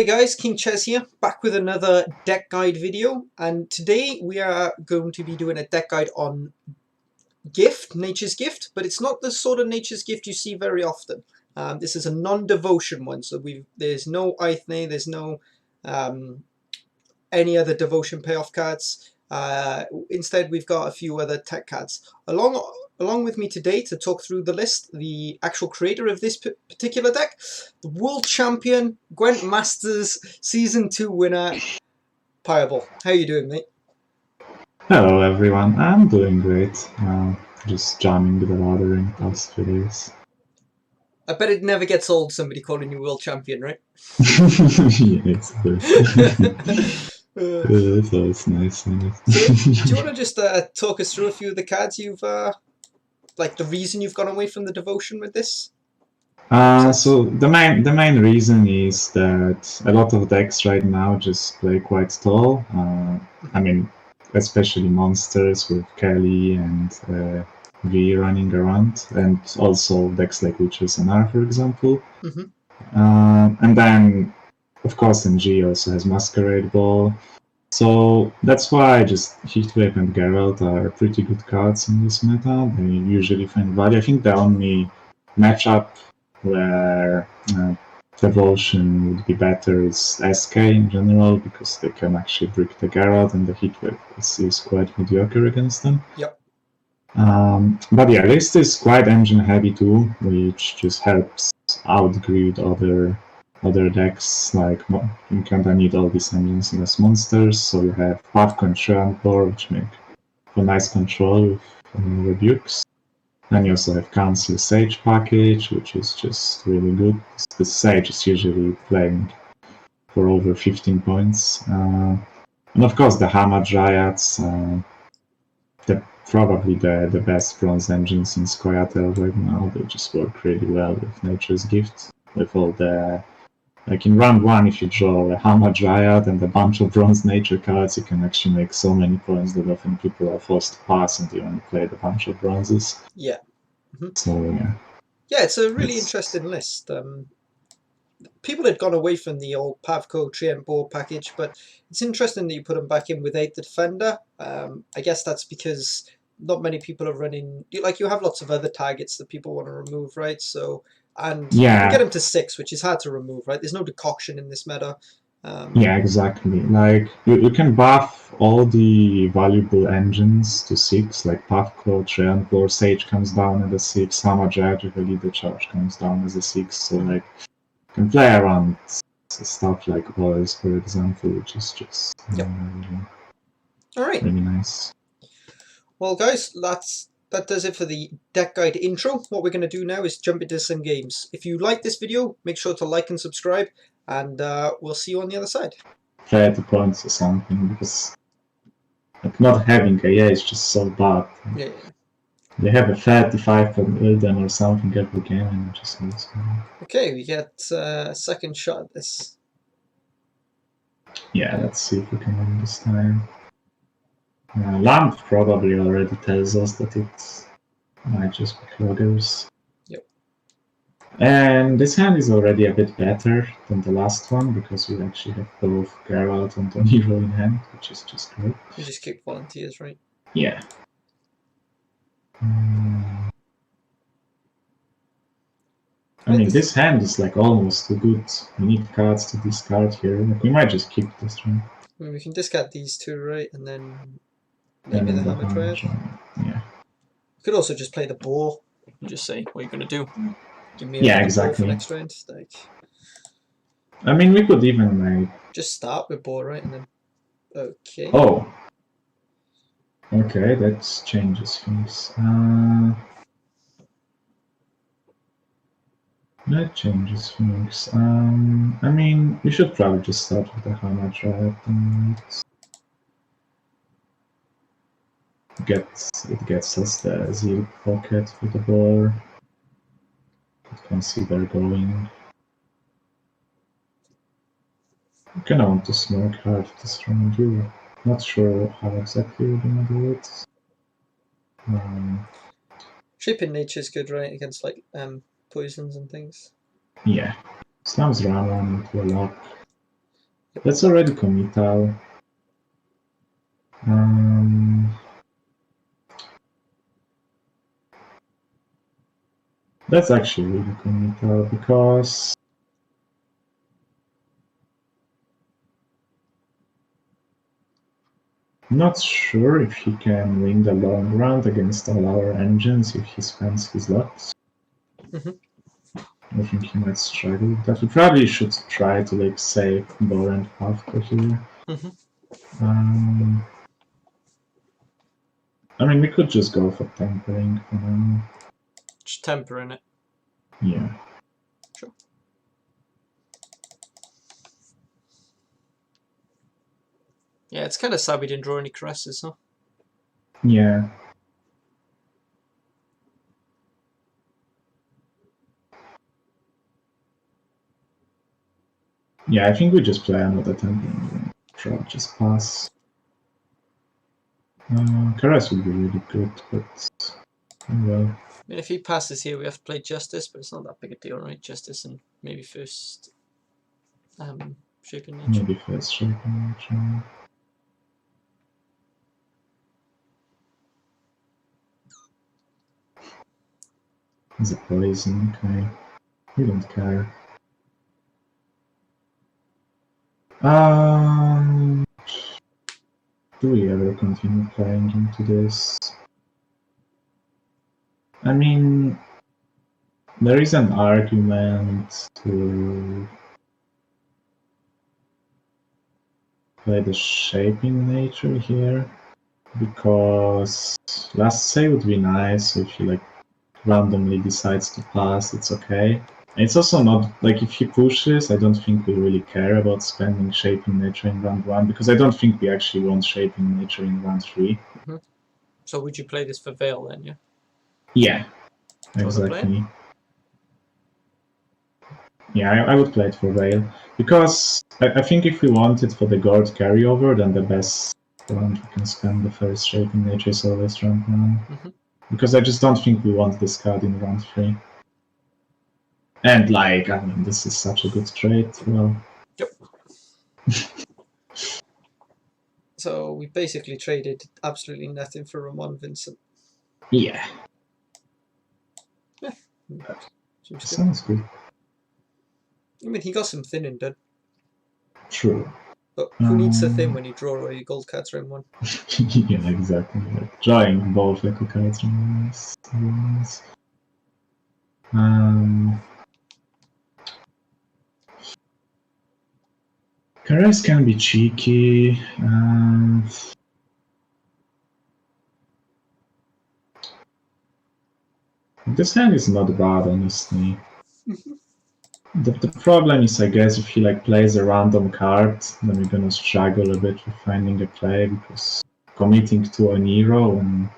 Hey guys, King Ches here, back with another deck guide video, and today we are going to be doing a deck guide on Gift, Nature's Gift, but it's not the sort of Nature's Gift you see very often. This is a non-devotion one, so there's no Ithne, there's no any other devotion payoff cards. Instead, we've got a few other tech cards. Along with me today to talk through the list, the actual creator of this particular deck, the world champion, Gwent Masters Season 2 winner, Pajabol. How you doing, mate? Hello everyone, I'm doing great. Just jamming with the ladder in the past few days. I bet it never gets old, somebody calling you world champion, right? Yeah, it's good. So it's nice. So, do you want to just talk us through a few of the cards you've, like the reason you've gone away from the devotion with this? So the main reason is that a lot of decks right now just play quite tall. I mean, especially monsters with Kelly and V running around, and also decks like Witches and R, for example. And then, of course, MG also has Masquerade Ball. So that's why just Heatwave and Geralt are pretty good cards in this meta. They usually find value. I think the only matchup where Devotion would be better is SK in general, because they can actually brick the Geralt, and the Heatwave is quite mediocre against them. Yep. But yeah, list is quite engine heavy too, which just helps outgrid other decks. Like, you kinda need all these engines as monsters, so you have Pavko and Treantbor, which make for nice control with rebukes. Then you also have Council Sage package, which is just really good. The Sage is usually playing for over 15 points. And of course the Hammer Dryads, probably the best bronze engines in Scoia'tael right now. They just work really well with Nature's Gift. With all the, like in round 1, if you draw a Hammer Dryad and a bunch of bronze nature cards, you can actually make so many points that often people are forced to pass and you only played a bunch of bronzes. Yeah. So yeah. Yeah, it's a really interesting list. People had gone away from the old Pavko Treantbor package, but it's interesting that you put them back in with 8 the Defender. I guess that's because not many people are running. Like, you have lots of other targets that people want to remove, right? So, and you can get them to 6, which is hard to remove, right? There's no decoction in this meta. Yeah, exactly. Like, you can buff all the valuable engines to 6, like Pavko, Treantbor, Sage comes down as a 6, Hammer Dryad with a leader charge comes down as a 6, so like, you can play around stuff like Boys, for example, which is just Alright. really nice. Well, guys, that does it for the deck guide intro. What we're going to do now is jump into some games. If you like this video, make sure to like and subscribe, and we'll see you on the other side. 30 points or something, because like, not having a is just so bad. Yeah. You have a 35 from Ilden or something every game and you just lose. Okay, we get a second shot at this. Yeah, let's see if we can win this time. Lamp probably already tells us that it might just be cloggers. Yep. And this hand is already a bit better than the last one, because we actually have both Geralt and Doniro in hand, which is just great. You just kick volunteers, right? Yeah. I mean, this hand is like almost too good. We need cards to discard here. Like, we might just keep this one. I mean, we can discard these two, right? And then maybe the Hammer Dryad. Yeah. We could also just play the boar and just say, what are you going to do? Give me a boar for next round. Like, I mean, we could even like... just start with boar, right? And then... Okay. Oh. Okay, that changes things. That changes things. I mean, we should probably just start with the Hammer Dryad and it gets us the Zeal pocket with the boar. Consider going. I kinda want to smoke hard this round too. Not sure how exactly we're gonna do it. Tripping Nature is good, right? Against like poisons and things. Yeah. Slams Rama into a lock. That's already committal. That's actually really committal because I'm not sure if he can win the long round against all our engines if he spends his locks. I think he might struggle with that. We probably should try to like save Bor and Pavko here. I mean, we could just go for tempering for now. Just tempering it. Yeah. Sure. Yeah, it's kind of sad we didn't draw any caresses, huh? Yeah. Yeah, I think we just play another tempering. Try just pass. Caress would be really good, but well. I mean, if he passes here, we have to play Justice, but it's not that big a deal, right? Justice and maybe first Shaping Nature. Maybe first Shaping Nature. It's a poison, okay. We don't care. Do we ever continue playing into this? I mean, there is an argument to play the Shaping Nature here, because last say would be nice if he like randomly decides to pass, it's okay. And it's also not like if he pushes, I don't think we really care about spending Shaping Nature in round 1, because I don't think we actually want Shaping Nature in round 3. So would you play this for Veil then, yeah? Yeah, exactly. Yeah, I would play it for Veil, because I think if we want it for the Guard carryover, then the best round we can spend the first Shaping Nature is always round 1. Because I just don't think we want this card in round 3. And like, I mean, this is such a good trade. Well. Yep. So we basically traded absolutely nothing for Ramon Vincent. Yeah. Yeah. Sounds good. I mean, he got some thinning done. True. But who needs to thin when you draw away your gold cards round 1? Yeah, exactly. Like, drawing both echo cards round 1 is nice. Caress can be cheeky. This hand is not bad, honestly. The problem is, I guess, if he like plays a random card, then we're gonna struggle a bit with finding a play, because committing to an hero and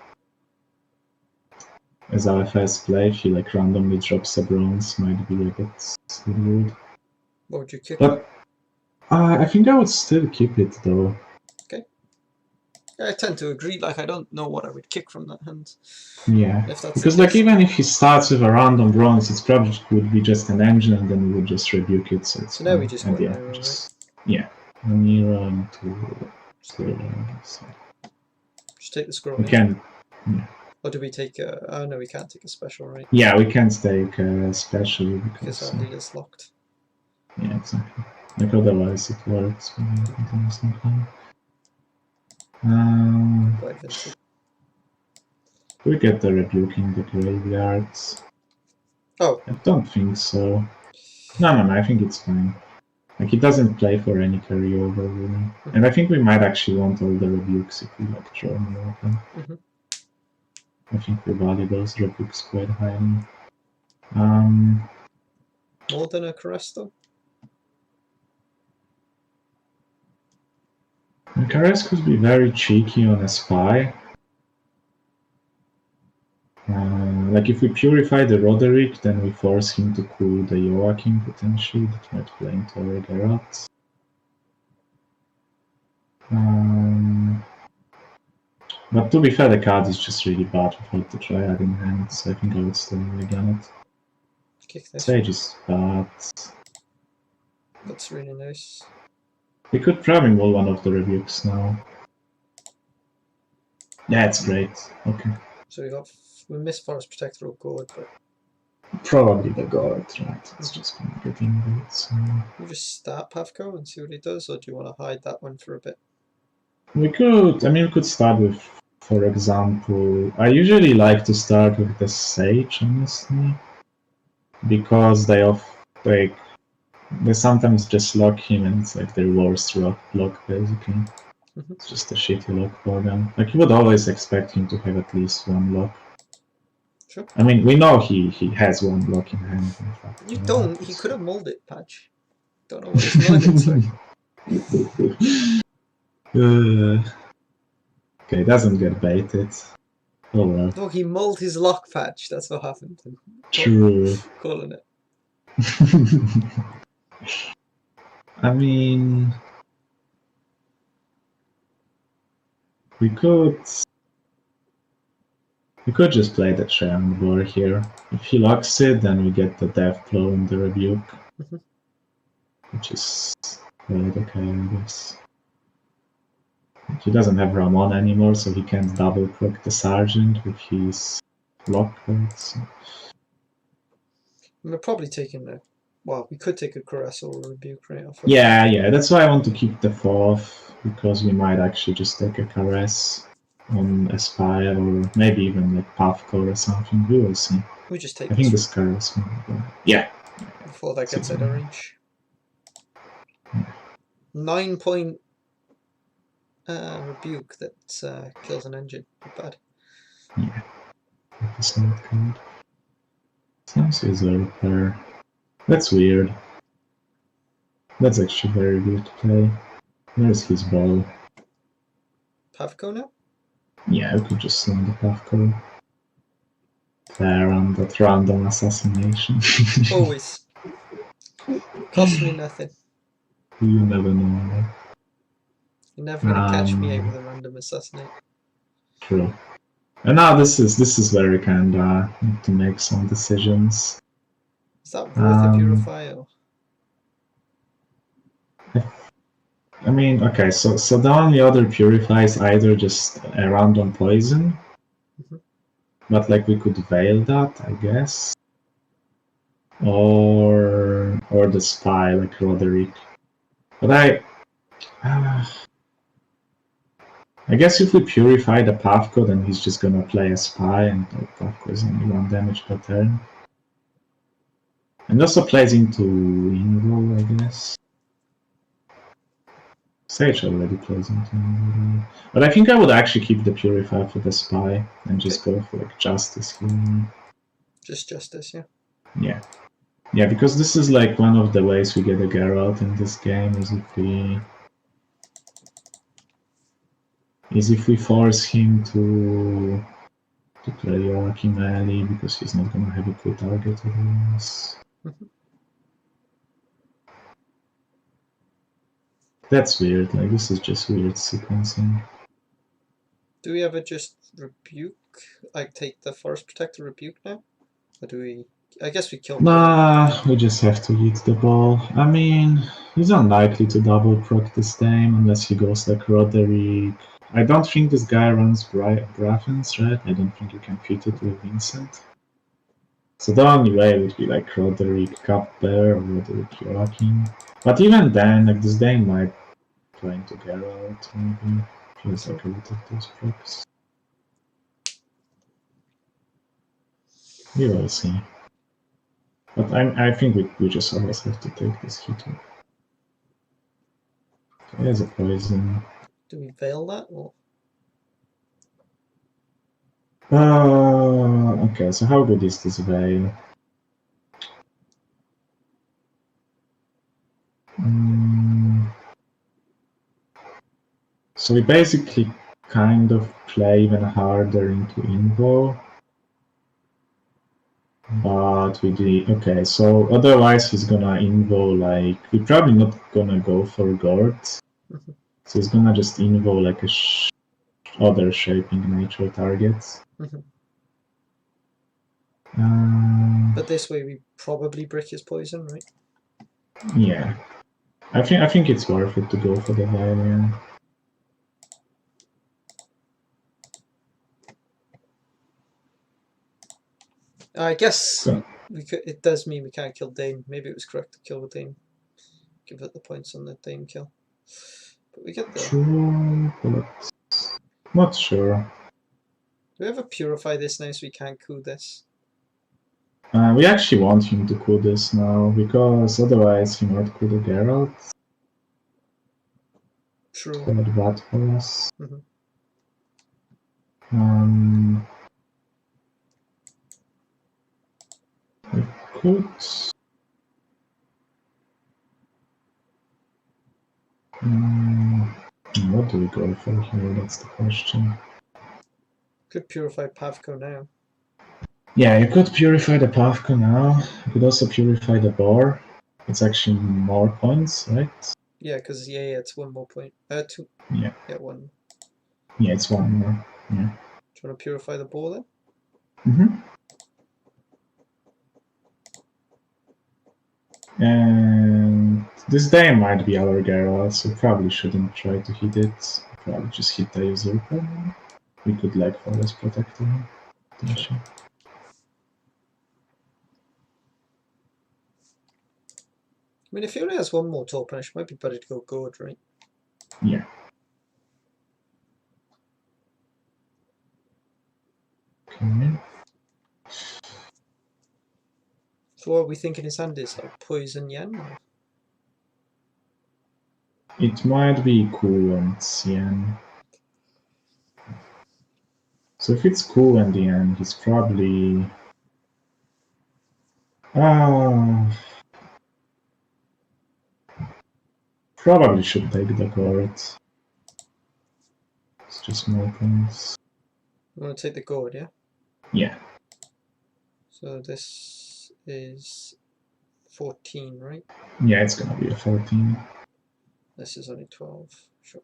as our first play, if he like randomly drops a bronze, might be a bit weird. What would you kick? But I think I would still keep it though. Okay. I tend to agree. Like, I don't know what I would kick from that hand. Yeah, because like even if he starts with a random bronze, it probably would be just an engine, and then we would just rebuke it. So now we just want yeah, Nero, right? Yeah, an hero and two squirrel. So. Just take the scroll. We can. Yeah. Or do we take a... Oh, no, we can't take a special, right? Yeah, we can't take a special because our leader's locked. Yeah, exactly. Like otherwise it works when you continuously play. Quite Vincent. We get the rebuking the graveyards. Oh. I don't think so. No, I think it's fine. Like, he doesn't play for any carryover, really. And I think we might actually want all the rebukes if we like draw more of them. I think we value those rebukes quite highly. More than a caress, though? And caress could be very cheeky on a spy. Like if we purify the Roderick, then we force him to cool the Joachim potentially. That might play into our Geralt. But to be fair, the card is just really bad without the Triad in hand, so I think I would still regan it. Kick this. Sage is bad. That's really nice. We could probably roll one of the rebukes now. That's great. Okay. So we missed Forest Protector or Gourd, but Probably the guard, right? It's just gonna get invade, so... we just start Pavko and see what he does, or do you want to hide that one for a bit? We could start with, for example, I usually like to start with the Sage, honestly. Because they sometimes just lock him and it's like their worst lock basically. It's just a shitty lock for them. Like you would always expect him to have at least one lock. Sure. I mean, we know he has one lock in hand. In fact, you don't. He could have mulled it, Patch. Don't know what his mulligan's like. Okay, doesn't get baited. Oh well. Look, he mulled his lock, Patch. That's what happened. True. Calling it. I mean, we could just play the Triangle War here. If he locks it, then we get the Death Blow and the Rebuke. Which is right, okay, I guess. He doesn't have Ramon anymore, so he can't double proc the Sergeant with his lock, right? So. We're probably taking a... Well, we could take a Caress or a Rebuke right off. Yeah, that's why I want to keep the 4th, because we might actually just take a Caress on Aspire, or maybe even like Pathcore or something. We will see. We just take I think this Caress might go. Yeah. Before that gets out of reach. 9-point Rebuke that kills an engine. Not bad. Yeah. That's not good. Sounds is a repair. That's weird. That's actually very good to play. Where's his ball? Pavko now? Yeah, we could just slam the Pavko. Fair on that random assassination. Always. Cost me nothing. You never know. You're never gonna catch me out with a random assassinate. True. And now this is where we kinda need to make some decisions. Is that worth a Purify or? I mean, okay, so the only other Purify is either just a random poison, but like we could veil that, I guess, or the spy like Roderick. But I guess if we purify the Pavko, then he's just gonna play a spy, and the Pavko is only 1 damage per turn. And also plays into Invo, I guess. Sage already plays into Invo. But I think I would actually keep the Purify for the spy and just go for like Justice here. Just Justice, yeah. Yeah. Yeah, because this is like one of the ways we get a Geralt in this game, is if we force him to play Joachim melee, because he's not gonna have a good target otherwise. That's weird, like this is just weird sequencing. Do we ever just Rebuke? Like take the Forest Protector Rebuke now? Or do we... I guess we kill him. Nah, we just have to eat the ball. I mean, he's unlikely to double proc this time unless he goes like Roderick. I don't think this guy runs Bravens, right? I don't think you can fit it with Vincent. So the only way would be like Roderick Cupbear or Roderick Joachim. But even then, like this Dane might play into Geralt, maybe. Feels like a lot of those procs. We will see. But I think we just always have to take this hit. There's a poison. Do we veil that or? Okay, so how good is this veil? So we basically kind of play even harder into Invo. But we do... Okay, so otherwise he's gonna Invo like... We're probably not gonna go for Gord. So he's gonna just Invo like a other shaping nature targets. But this way we probably brick his poison, right? Yeah. I think it's worth it to go for the value. I guess So, we could. It does mean we can't kill Dame. Maybe it was correct to kill the Dame. Give it the points on the Dame kill. But we get there. true, but not sure. Do we ever purify this now so we can't coup this? We actually want him to coup this now, because otherwise he might coup the Geralt. True. Quite bad for us. Mhm. We could. What do we go for here? That's the question. Could purify Pavko now. Yeah, you could purify the Pavka now. You could also purify the boar. It's actually more points, right? Yeah, because it's 1 more point. 2. Yeah. Yeah, 1. Yeah, it's 1 more. Yeah. Do you want to purify the boar then? And this Dame might be our Geralt, so probably shouldn't try to hit it. Probably just hit the usurper. We could like forest protector him. Sure. I mean, if he only has 1 more toll punish, it might be better to go gourd, right? Yeah. Okay. So what are we thinking his hand is? Like poison yen? Or? It might be cool and Cien. So if it's cool in the end, he's probably. Probably should take the gourd. It's just more points. You want to take the gourd, yeah? Yeah. So this is 14, right? Yeah, it's gonna be a 14. This is only 12. Sure.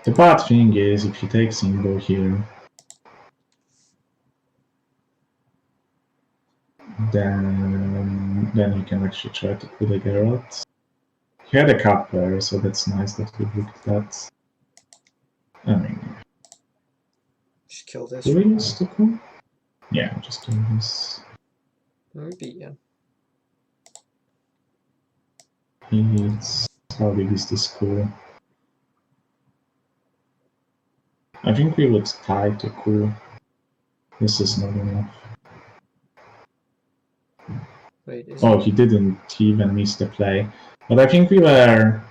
The bad thing is, if he takes Ingo here, then he can actually try to put a Geralt. He had a cup there, so that's nice that we booked that. I mean, Just kill this. do we use the coup? Yeah, just do this. We beat Yen. It's how big is this coup? I think we would tie to coup. This is not enough. Wait, is Oh, he didn't even miss the play. But I think we were.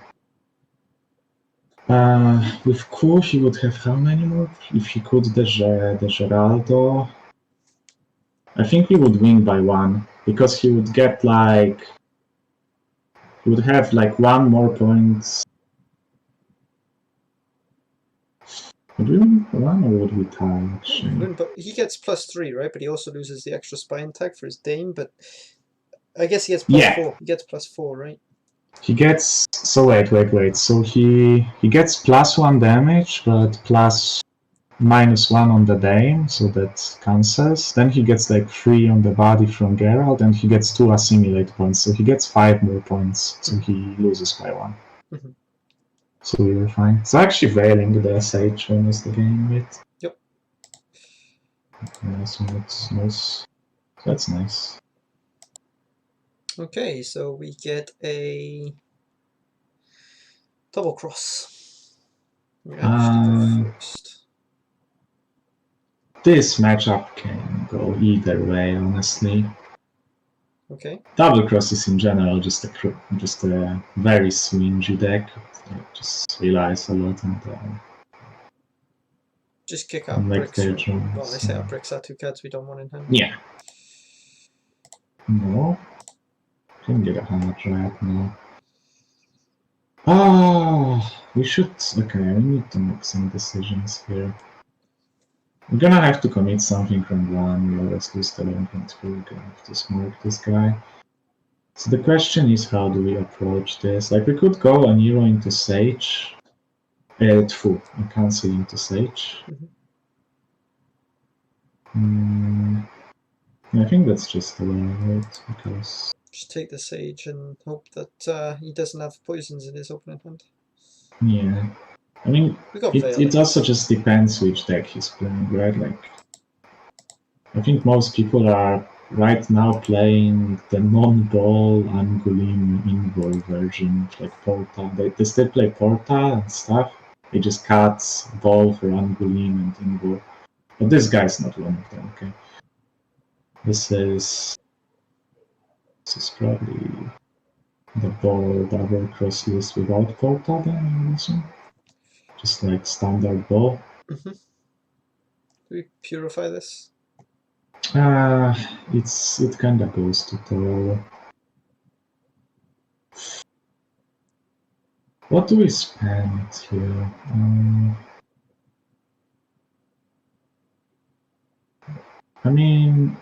With coup, he would have how many more? If he could the Geraldo. I think we would win by 1, because he would get like. He would have like 1 more point. Would we win by 1 or would we tie actually? But he gets +3, right? But he also loses the extra spine tag for his Dame, but I guess he gets +4. He gets +4, right? He gets. So wait. So he gets +1 damage, but -1 on the Dame, so that cancels. Then he gets like 3 on the body from Geralt, and he gets 2 assimilate points, so he gets 5 more points, so he loses by 1. Mm-hmm. So we were fine. So actually Veiling the Sage wins the game with. Yep. Yeah, so that's nice. That's nice. Okay, so we get a double cross. We actually go first. This matchup can go either way, honestly. Okay. Double cross is in general just a very swingy deck. It just relies a lot on the. Just kick out bricks. Well, I say out bricks are 2 cards we don't want in hand. Yeah. No. Can get a hard right now. We should. Okay, we need to make some decisions here. We're gonna have to commit something from 1, or else lose the lane control. We're gonna have to smoke this guy. So the question is, how do we approach this? Like, we could go a Nero into Sage. Tfu, I can't see into Sage. I think that's just the way, right? Because. Just take the Sage and hope that he doesn't have poisons in his opening hand. Yeah. I mean, We got it also just depends which deck he's playing, right? Like, I think most people are right now playing the non-ball Angolim Invo version, like Porta. They still play Porta and stuff. They just cut ball for Angolim and Invo. But this guy's not one of them, okay? This is probably the ball double cross list without Porta then, I would assume. Just like standard ball. Do we purify this? It kinda goes to the. What do we spend here? I mean,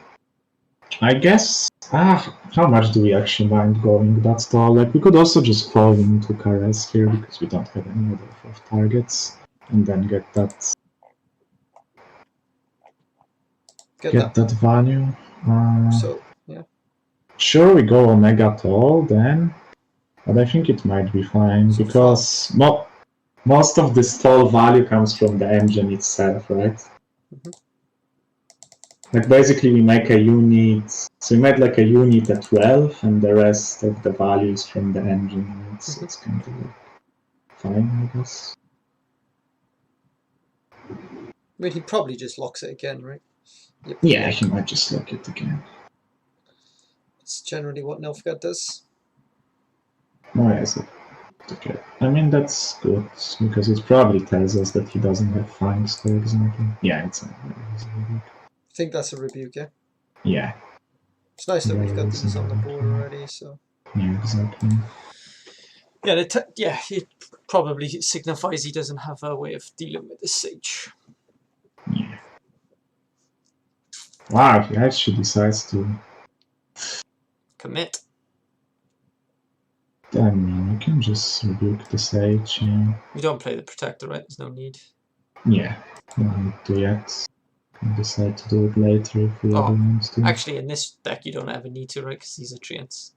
I guess. How much do we actually mind going that tall? Like, we could also just fall into Caress here because we don't have any other 4 targets, and then get that. Get that value. So yeah. Sure, we go Omega tall then, but I think it might be fine So because most of this tall value comes from the engine itself, right? Like basically we make a unit, so we made like a unit at 12 and the rest of the values from the engine. It's kind of like fine, I guess. I mean, he probably just locks it again, right? Yep, yeah, he might just lock it again. It's generally what Nilfgaard does. Oh, yes. Okay. I mean, that's good, because it probably tells us that he doesn't have fangs, for example. Yeah, it's a I think that's a rebuke, yeah? Yeah. It's nice that we've got these on the board already, so... Yeah, exactly. Yeah, it probably signifies he doesn't have a way of dealing with the Sage. Yeah. Wow, he actually decides to... Commit. I mean, you can just rebuke the Sage, yeah. We don't play the Protector, right? There's no need. Yeah, no need to yet. Can decide to do it later if we ever want to. Actually, in this deck you don't ever need to, right? Because these are treants.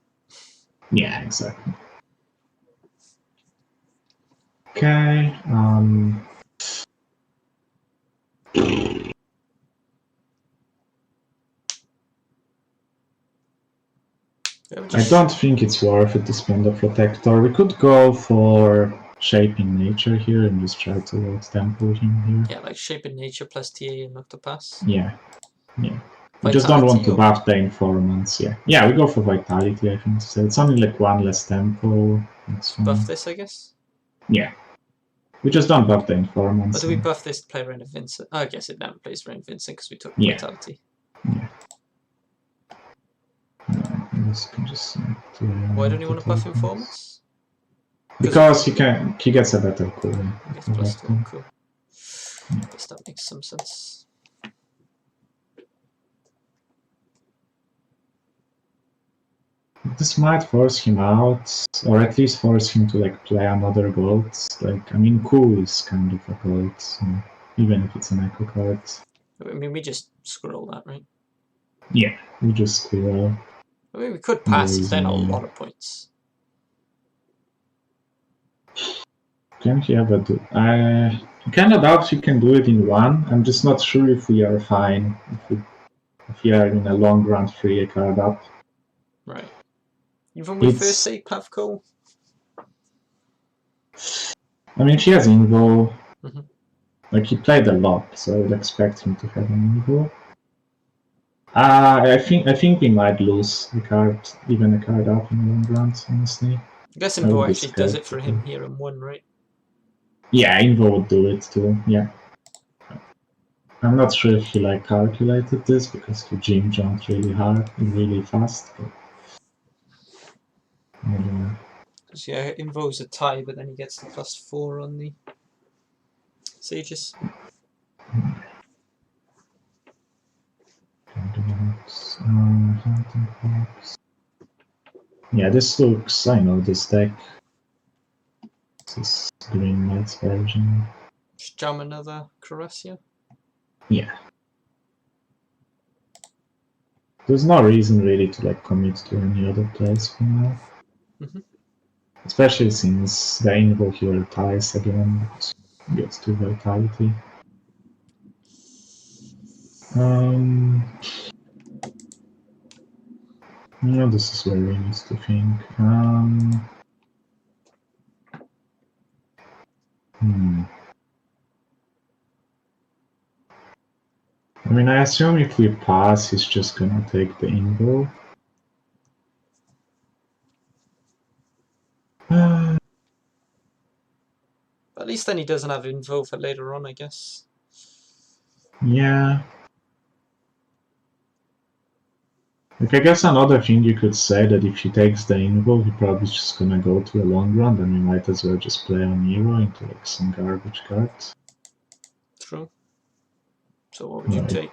Yeah, exactly. Okay, I don't think it's worth it to spend a Protector. We could go for Shaping Nature here and just try to out-tempo him here. Yeah, like Shaping Nature plus TA and Octopass. Yeah, yeah. We just don't want to buff the Informants, yeah. Yeah, we go for Vitality, I think. So it's only like 1 less tempo. That's fine. Buff this, I guess? Yeah. We just don't buff the Informants. Or do we buff this to play Rain of Vincent? Oh, I guess it never plays Rain of Vincent because we took Vitality. Yeah. Why don't you want to buff Informants? Because he gets a better cool. He gets plus 2, cool. I guess that makes some sense. This might force him out, or at least force him to like play another gold. Like, I mean, cool is kind of a gold, so even if it's an echo card. I mean, we just scroll that, right? Yeah, we just scroll. I mean, we could pass then a lot of points. Can he ever do? I kind of doubt you can do it in one. I'm just not sure if we are fine if we are in a long run free card up. Right. Even with first aid Pavko? I mean, she has Invo. Like, he played a lot, so I would expect him to have an Invo. I think we might lose a card, even a card up in the long run, honestly. I guess Invo actually does it for him here in 1, right? Yeah, Invo would do it too, yeah. I'm not sure if he like calculated this because he gym jumped really hard and really fast. But... yeah, Invo's a tie, but then he gets the +4 on the Sages. Yeah, this looks. I know this deck. This is Green Knight's version. Just jam another Carasia? Yeah. there's no reason really to like commit to any other place for now. Mhm. Especially since the Invo here retires again, gets to vitality. Yeah, this is where we need to think. I mean, I assume if we pass, he's just gonna take the Invo. At least then he doesn't have info for later on, I guess. Yeah. Like, I guess another thing you could say that if he takes the Invo, he probably just gonna go to a long run, then we might as well just play on Nero into like some garbage cards. True. So what would you take?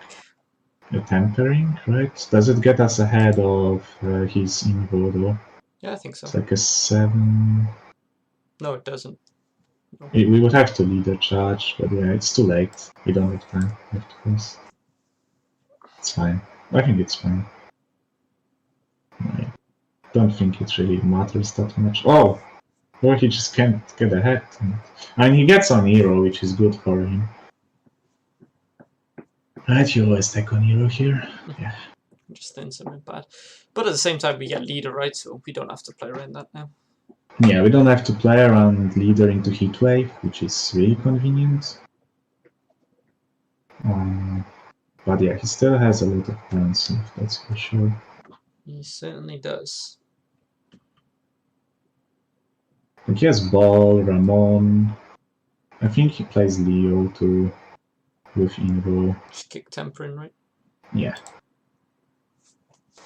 A Tempering, right? Does it get us ahead of his Invo though? Yeah, I think so. It's like a 7. No, it doesn't. No. We would have to lead a charge, but yeah, it's too late. We don't have time. We have to pass. It's fine. I think it's fine. I don't think it really matters that much. Oh! Or he just can't get ahead. And he gets on hero, which is good for him. Right, you always take on hero here. Yeah. Just thins him in bad. But at the same time, we get leader, right? So we don't have to play around that now. Yeah, we don't have to play around leader into Heatwave, which is really convenient. But yeah, he still has a lot of points, that's for sure. He certainly does. Like he has Ball, Ramon. I think he plays Leo too, with Invo. Just kick Tempering, right? Yeah.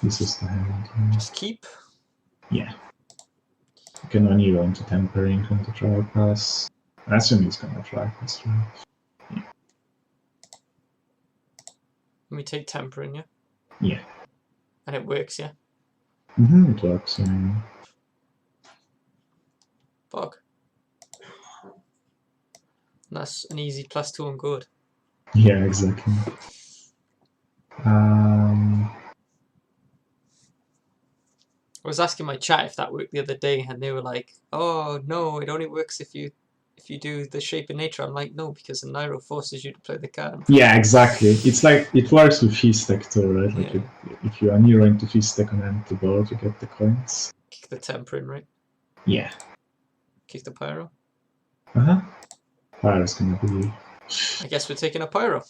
This is the hand. Just keep. Yeah. You can only go into Tempering on the try pass. I assume he's gonna try pass, right? Yeah. And we take Tempering, yeah? Yeah. And it works, yeah? It works, yeah. Fuck. And that's an easy +2 on good. Yeah, exactly. I was asking my chat if that worked the other day, and they were like, "Oh no, it only works if you do the shape of nature." I'm like, no, because the Nairo forces you to play the card. Yeah, exactly. It's like it works with Fistech too, right? Like Yeah. if you are near into Fistech and empty board, you get the coins. Kick the Tempering, right? Yeah. Kick the Pyro. Pyro's gonna be. I guess we're taking a Pyro.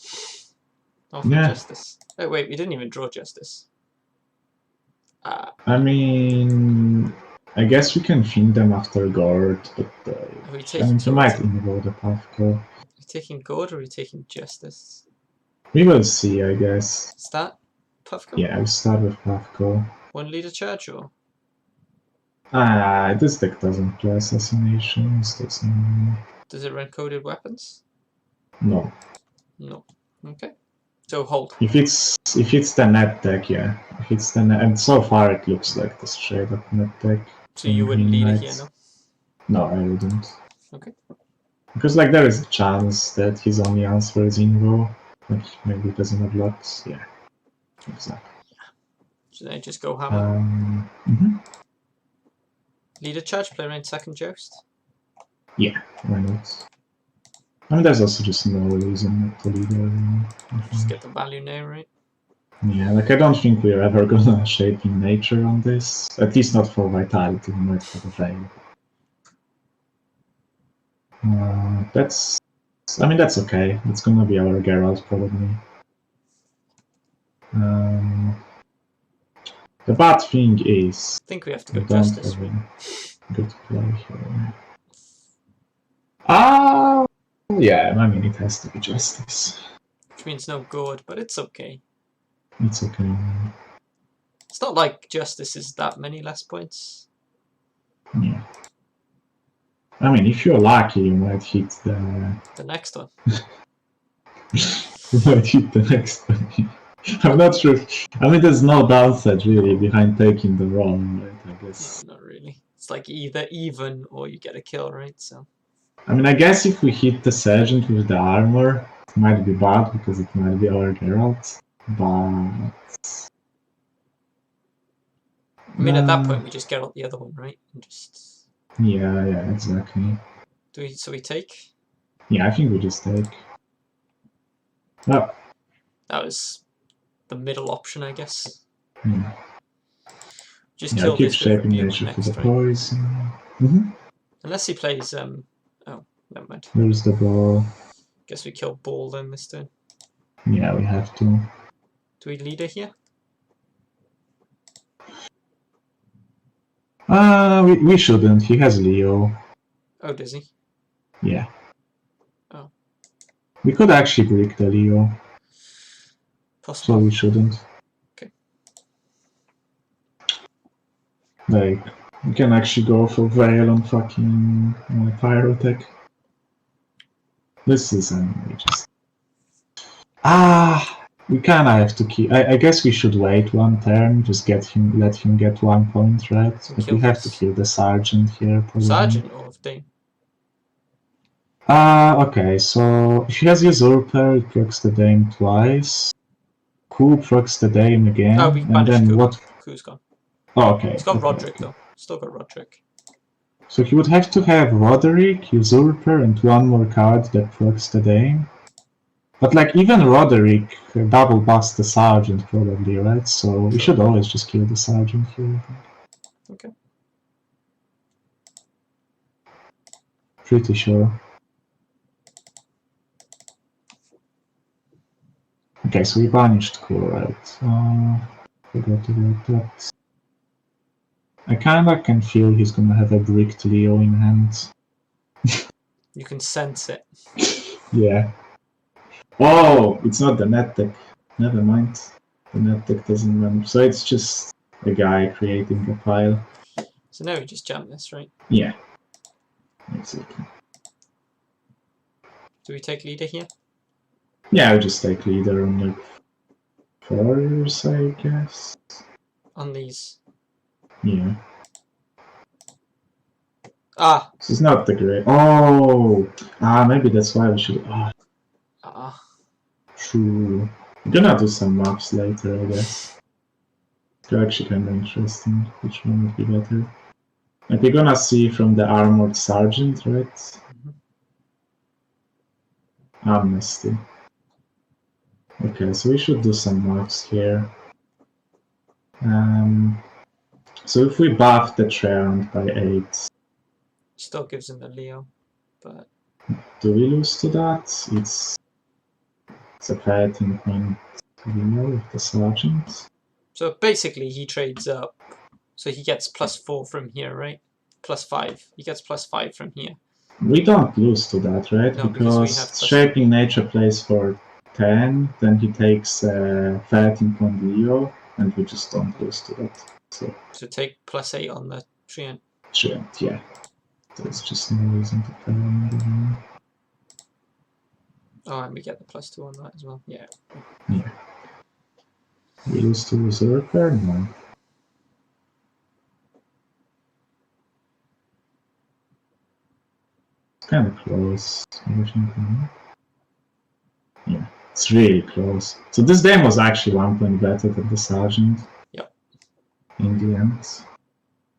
Off Yeah. Justice. Oh wait, we didn't even draw Justice. I mean, I guess we can find them after guard, but I mean, he might involve the Puffco. Are we taking guard or are we taking Justice? We will see, I guess. Start Puffco? Yeah, we'll start with Puffco. 1 leader charge or? This deck doesn't play assassinations, doesn't. Does it run coded weapons? No. No. Okay. So hold. If it's the net deck, yeah. If it's the net, and so far it looks like the straight up net deck. So you wouldn't lead it here, no? No, I wouldn't. Okay. Because like there is a chance that his only answer is Invo. Like maybe it doesn't have lots. Yeah. Exactly. So then just go hammer. Leader charge, play around second joust? Yeah, why not? I mean, there's also just no reason not to lead it. Just get the value now, right? Yeah, like I don't think we're ever gonna shape in nature on this. At least not for vitality, we might have a fail. I mean, that's okay. It's gonna be our Geralt, probably. The bad thing is... I think we have to go Justice. Good play here. Yeah, I mean, it has to be Justice. Which means no good, but it's okay. It's okay. It's not like Justice is that many less points. Yeah. I mean, if you're lucky, you might hit the next one. You might hit the next one. I'm not sure. I mean, there's no downside really behind taking the wrong, right? I guess. No, not really. It's like either even or you get a kill, right? So. I mean, I guess if we hit the Sergeant with the armor, it might be bad because it might be our Geralt, but I mean, at that point, we just get out the other one, right? And just... Yeah, exactly. So we take? Yeah, I think we just take. Oh. That was the middle option, I guess. Yeah. Just Yeah, kill keep this with shaping rebuke nature next, for the right? poison. Mm-hmm. Unless he plays, oh, never mind. Where's the ball? Guess we kill ball then this turn. Yeah, we have to. Do we leader here? We shouldn't. He has Leo. Oh, does he? Yeah. Oh. We could actually break the Leo. Possible. So we shouldn't. Okay. Like, we can actually go for Veil on fucking Pyrotech. This is just... we kinda have to keep... I guess we should wait one turn, just let him get 1 point, right? But we have to kill the Sergeant here, probably. Sergeant or Dane? Okay, so if he has Usurper, it procs the Dame twice. Coup procs the Dame again. Oh, we and banished then Coup. what? Coup's gone. Oh, okay. He's got okay, Roderick, okay. though. Still got Roderick. So he would have to have Roderick, Usurper, and 1 more card that procs the Dame. But like, even Roderick double busts the Sergeant, probably, right? So we should always just kill the Sergeant here, I think. Okay. Pretty sure. Okay, so we banished Coup, right? Forgot about that. I kinda can feel he's gonna have a bricked Leo in hand. You can sense it. Yeah. Oh, it's not the net deck. Never mind. The net deck doesn't run. So it's just a guy creating a pile. So now we just jam this, right? Yeah. Exactly. Do we take leader here? Yeah, I'll just take leader on like 4s, I guess. On these. Yeah. Ah! This is not the great. Oh! Maybe that's why we should. True. We're gonna do some maps later, I guess. They're actually kind of interesting. Which one would be better? Like, we're gonna see from the Armored Sergeant, right? Amnesty. Okay, so we should do some maps here. So if we buff the Treant by 8, Still gives him the Leo, but... do we lose to that? It's a fighting point Leo with the Sergeant. So basically he trades up. So he gets +4 from here, right? +5. He gets +5 from here. We don't lose to that, right? No, because we have Shaping Nature plays for 10, then he takes 13 point Leo, and we just don't lose to that. So take +8 on the Treant. Treant, yeah. There's just no reason to play on it. Oh, and we get the +2 on that as well. Yeah. Yeah. We lose to Usurper? No. It's kind of close. Yeah, it's really close. So this game was actually 1 point better than the Sergeant. Yep. In the end.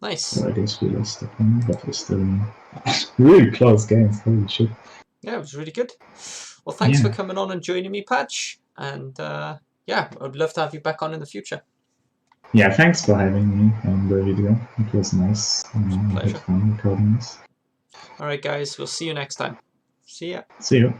Nice. So I guess we lost the point, but we're still in really close games. Holy shit. Yeah, it was really good. Well, thanks for coming on and joining me, Patch. And yeah, I'd love to have you back on in the future. Yeah, thanks for having me on the video. It was nice. Pleasure. Had fun recording this. Alright guys, we'll see you next time. See ya. See you.